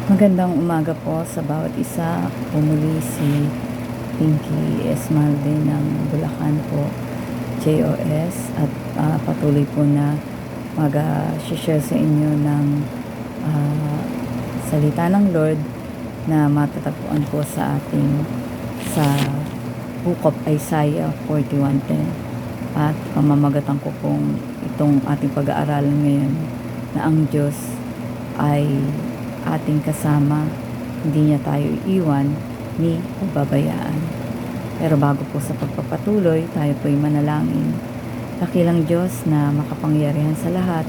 Magandang umaga po sa bawat isa. Pumuli si Pinky Esmalde ng Bulacan po, JOS, at patuloy po na mag-share sa inyo ng ah, salita ng Lord na matatagpuan po sa Book of Isaiah 41:10. At pamamagatan ko pong itong ating pag-aaralan ngayon na ang Diyos ay ating kasama, hindi niya tayo iiwan ni pababayaan. Pero bago po sa pagpapatuloy, tayo po'y manalangin. Dakilang Diyos na makapangyarihan sa lahat,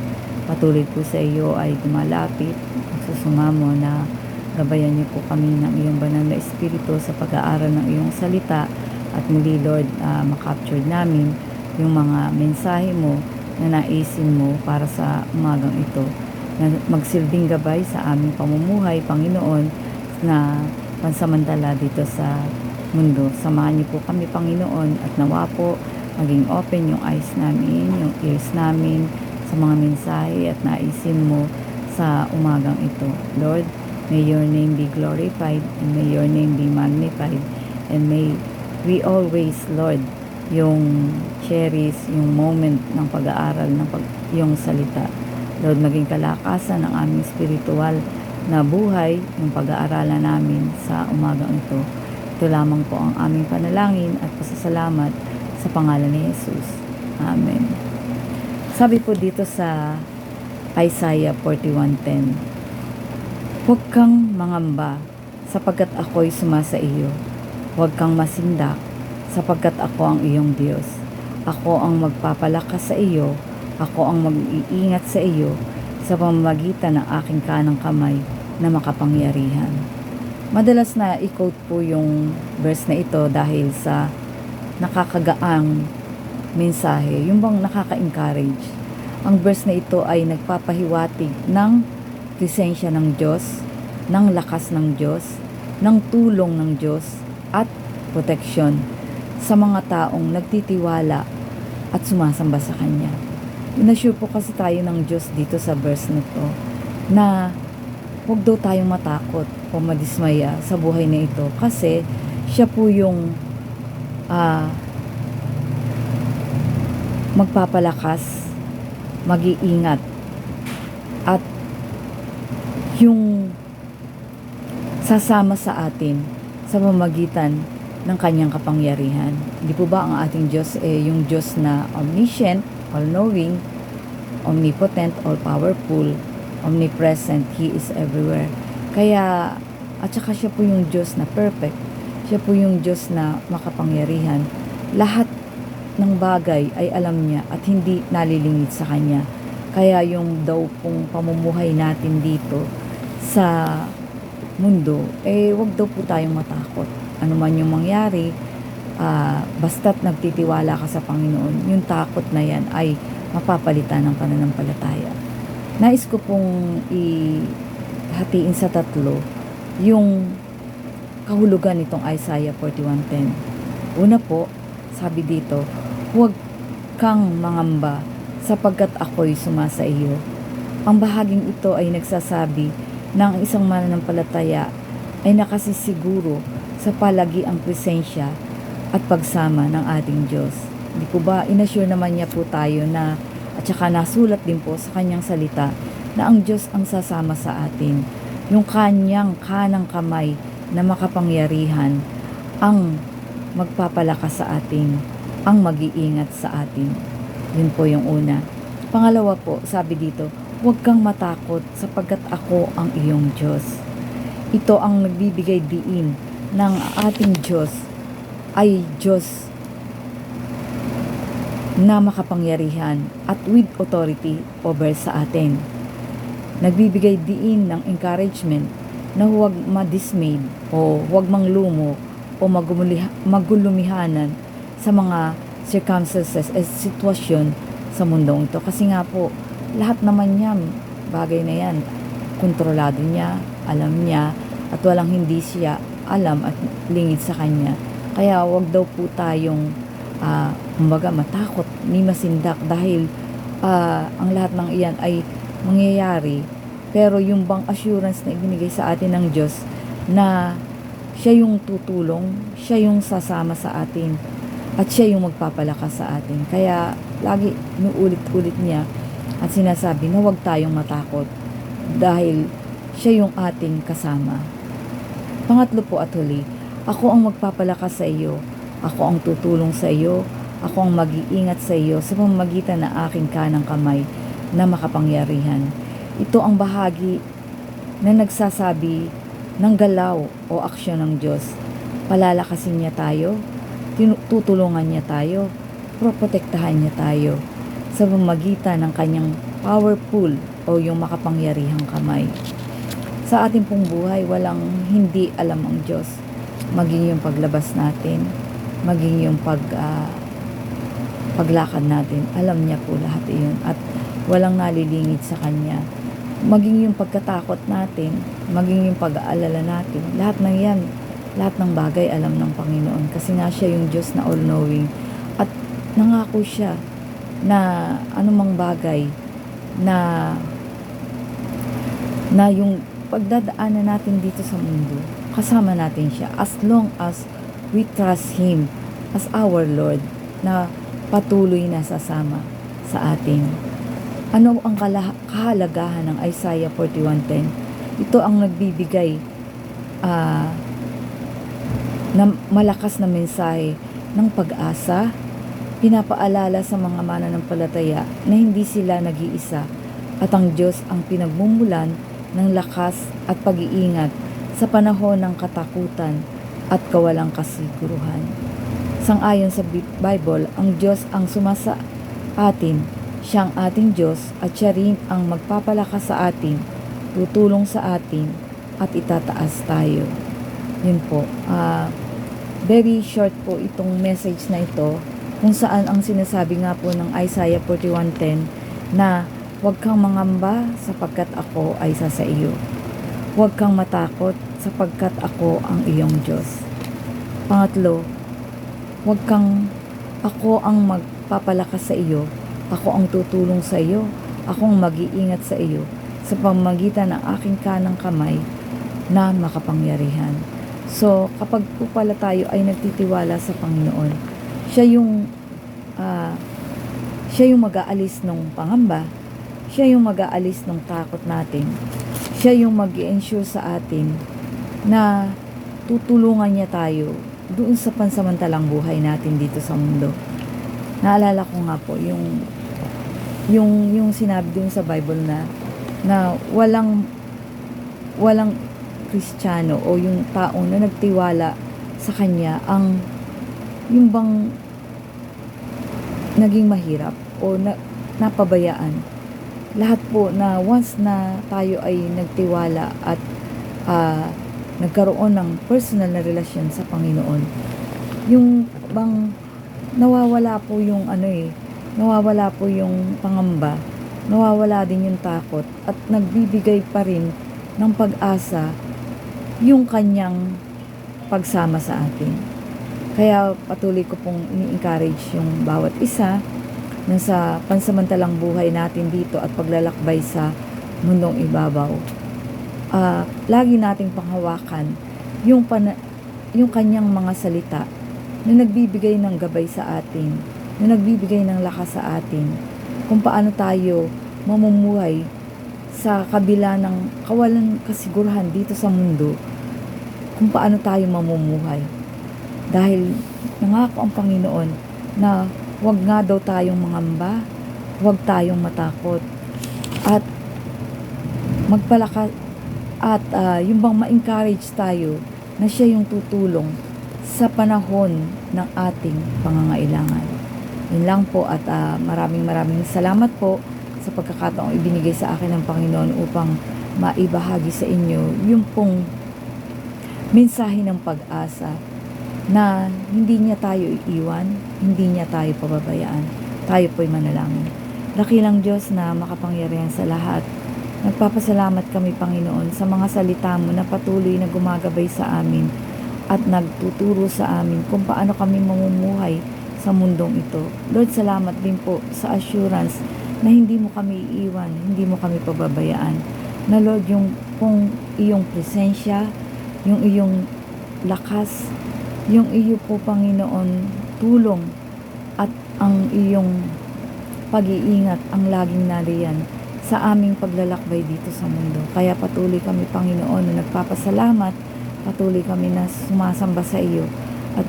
patuloy po sa iyo ay dumalapit, susumamo na gabayan niyo po kami ng iyong banal na espiritu sa pag-aaral ng iyong salita at muli Lord, makaptured namin yung mga mensahe mo na naisin mo para sa umagang ito, na magsilbing gabay sa aming pamumuhay, Panginoon, na pansamantala dito sa mundo. Samahan niyo po kami, Panginoon, at nawa po maging open yung eyes namin, yung ears namin sa mga mensahe at naisin mo sa umagang ito. Lord, may your name be glorified and may your name be magnified, and may we always, Lord, yung cherish yung moment ng pag-aaral ng yung salita. Lord, maging kalakasan ng aming spiritual na buhay, yung pag-aaralan namin sa umagang ito. Ito lamang po ang aming panalangin at pasasalamat sa pangalan ni Jesus. Amen. Sabi po dito sa Isaiah 41:10, huwag kang mangamba sapagkat ako'y sumasa iyo. Huwag kang masindak sapagkat ako ang iyong Diyos. Ako ang magpapalakas sa iyo. Ako ang mag-iingat sa iyo sa pamamagitan ng aking kanang kamay na makapangyarihan. Madalas na i-quote po yung verse na ito dahil sa nakakagaang mensahe, yung bang nakaka-encourage. Ang verse na ito ay nagpapahiwatig ng presensya ng Diyos, ng lakas ng Diyos, ng tulong ng Diyos at proteksyon sa mga taong nagtitiwala at sumasamba sa Kanya. Inassure po kasi tayo ng Diyos dito sa verse na to na huwag daw tayong matakot o madismaya sa buhay na ito kasi siya po yung magpapalakas, mag-iingat, at yung sasama sa atin sa pamamagitan ng kanyang kapangyarihan. Hindi po ba ang ating Diyos yung Diyos na omniscient, all-knowing, omnipotent, all-powerful, omnipresent, He is everywhere. Kaya, at saka siya po yung Diyos na perfect. Siya po yung Diyos na makapangyarihan. Lahat ng bagay ay alam niya at hindi nalilingid sa Kanya. Kaya yung daw pong pamumuhay natin dito sa mundo, wag daw po tayong matakot. Ano man yung mangyari, basta't nagtitiwala ka sa Panginoon, yung takot na yan ay mapapalitan ng pananampalataya. Nais ko pong ihatiin sa tatlo yung kahulugan nitong Isaiah 41:10. Una po, sabi dito, huwag kang mangamba sapagkat ako'y sumasa iyo. Ang bahaging ito ay nagsasabi na ang isang mananampalataya ay nakasisiguro sa palagiang presensya at pagsama ng ating Diyos. Di po ba, inassure naman niya po tayo na, at saka nasulat din po sa kanyang salita, na ang Diyos ang sasama sa atin. Yung kanyang kanang kamay na makapangyarihan ang magpapalakas sa atin, ang mag-iingat sa atin. Yun po yung una. Pangalawa po, sabi dito, huwag kang matakot sapagkat ako ang iyong Diyos. Ito ang nagbibigay diin ng ating Diyos ay Diyos na makapangyarihan at with authority over sa atin. Nagbibigay diin ng encouragement na huwag madismayed o huwag manglumo o magulumihanan sa mga circumstances at sitwasyon sa mundong ito. Kasi nga po, lahat naman yan, bagay na yan, kontrolado niya, alam niya, at walang hindi siya alam at lingid sa Kanya. Kaya wag daw po tayong kumbaga matakot ni masindak dahil ang lahat ng iyan ay mangyayari Pero yung bang assurance na ibinigay sa atin ng Diyos na siya yung tutulong, siya yung sasama sa atin, at siya yung magpapalakas sa atin. Kaya lagi inuulit-ulit niya at sinasabi na huwag tayong matakot dahil siya yung ating kasama. Pangatlo po at huli, ako ang magpapalakas sa iyo, ako ang tutulong sa iyo, ako ang mag-iingat sa iyo sa pamamagitan ng aking kanang kamay na makapangyarihan. Ito ang bahagi na nagsasabi ng galaw o aksyon ng Diyos. Palalakasin niya tayo, tutulungan niya tayo, proprotektahan niya tayo sa pamamagitan ng kanyang powerful o yung makapangyarihang kamay. Sa ating pong buhay, walang hindi alam ang Diyos. Maging yung paglabas natin, maging yung paglakad natin, alam niya po lahat iyon at walang nalilingid sa Kanya. Maging yung pagkatakot natin, maging yung pag-aalala natin, lahat ng yan, lahat ng bagay alam ng Panginoon kasi nga siya yung Diyos na all-knowing at nangako siya na anumang bagay na yung pagdadaanan natin dito sa mundo, kasama natin siya as long as we trust Him as our Lord na patuloy na sasama sa atin. Ano ang kahalagahan ng Isaiah 41:10? Ito ang nagbibigay na malakas na mensahe ng pag-asa, pinapaalala sa mga mananampalataya na hindi sila nag-iisa at ang Diyos ang pinagmumulan ng lakas at pag-iingat sa panahon ng katakutan at kawalang kasiguruhan. Sang-ayon sa Bible, ang Diyos ang sumasa atin, siya ang ating Diyos at siya rin ang magpapalakas sa atin, tutulong sa atin at itataas tayo. Yun po. Very short po itong message na ito kung saan ang sinasabi nga po ng Isaiah 41:10 na huwag kang mangamba sapagkat ako ay sa iyo. Huwag kang matakot sapagkat ako ang iyong Diyos. Pangatlo, ako ang magpapalakas sa iyo. Ako ang tutulong sa iyo. Ako ang mag-iingat sa iyo sa pamamagitan ng aking kanang kamay na makapangyarihan. So, kapag po pala tayo ay nagtitiwala sa Panginoon, siya yung mag-aalis ng pangamba, siya yung mag-aalis ng takot natin, siya yung mag-i-ensure sa atin na tutulungan niya tayo doon sa pansamantalang buhay natin dito sa mundo. Naalala ko nga po yung sinabi doon sa Bible na walang Kristiyano o yung taong na nagtiwala sa Kanya yung bang naging mahirap o napabayaan. Lahat po na once na tayo ay nagtiwala at nagkaroon ng personal na relasyon sa Panginoon, yung bang nawawala po yung nawawala po yung pangamba, nawawala din yung takot at nagbibigay pa rin ng pag-asa yung kanyang pagsama sa atin. Kaya patuloy ko pong ini-encourage yung bawat isa na sa pansamantalang buhay natin dito at paglalakbay sa mundong ibabaw. Lagi nating panghawakan yung kanyang mga salita na nagbibigay ng gabay sa atin, na nagbibigay ng lakas sa atin, kung paano tayo mamumuhay sa kabila ng kawalan kasiguruhan dito sa mundo, kung paano tayo mamumuhay. Dahil nangako ang Panginoon na huwag nga daw tayong mangamba, huwag tayong matakot, at magpalakas at yung bang ma-encourage tayo na siya yung tutulong sa panahon ng ating pangangailangan. Yun lang po at maraming salamat po sa pagkakataong ibinigay sa akin ng Panginoon upang maibahagi sa inyo yung pong mensahe ng pag-asa na hindi niya tayo iiwan, hindi niya tayo pababayaan. Tayo po'y manalangin. Dakilang Diyos na makapangyarihan sa lahat, nagpapasalamat kami, Panginoon, sa mga salita mo na patuloy na gumagabay sa amin at nagtuturo sa amin kung paano kami mamumuhay sa mundong ito. Lord, salamat din po sa assurance na hindi mo kami iiwan, hindi mo kami pababayaan. na Lord, yung kung iyong presensya, yung iyong lakas, yung iyo po Panginoon tulong at ang iyong pag-iingat ang laging nariyan sa aming paglalakbay dito sa mundo. Kaya patuloy kami Panginoon na nagpapasalamat, patuloy kami na sumasamba sa iyo at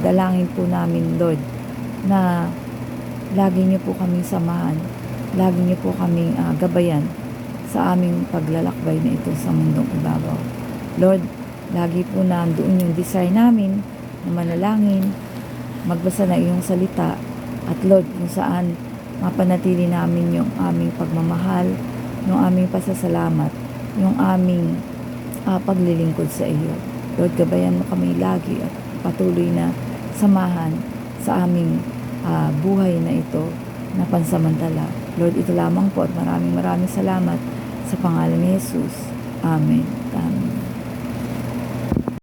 dalangin po namin Lord na lagi niyo po kaming samahan, lagi niyo po kaming gabayan sa aming paglalakbay na ito sa mundong ibabaw. Lord, lagi po nandoon yung desire namin na manalangin, magbasa na iyong salita, at Lord, kung saan mapanatili namin yung aming pagmamahal, yung aming pasasalamat, yung aming paglilingkod sa iyo. Lord, gabayan mo kami lagi at patuloy na samahan sa aming buhay na ito na pansamantala. Lord, ito lamang po at maraming salamat sa pangalan ni Jesus. Amen. Amen.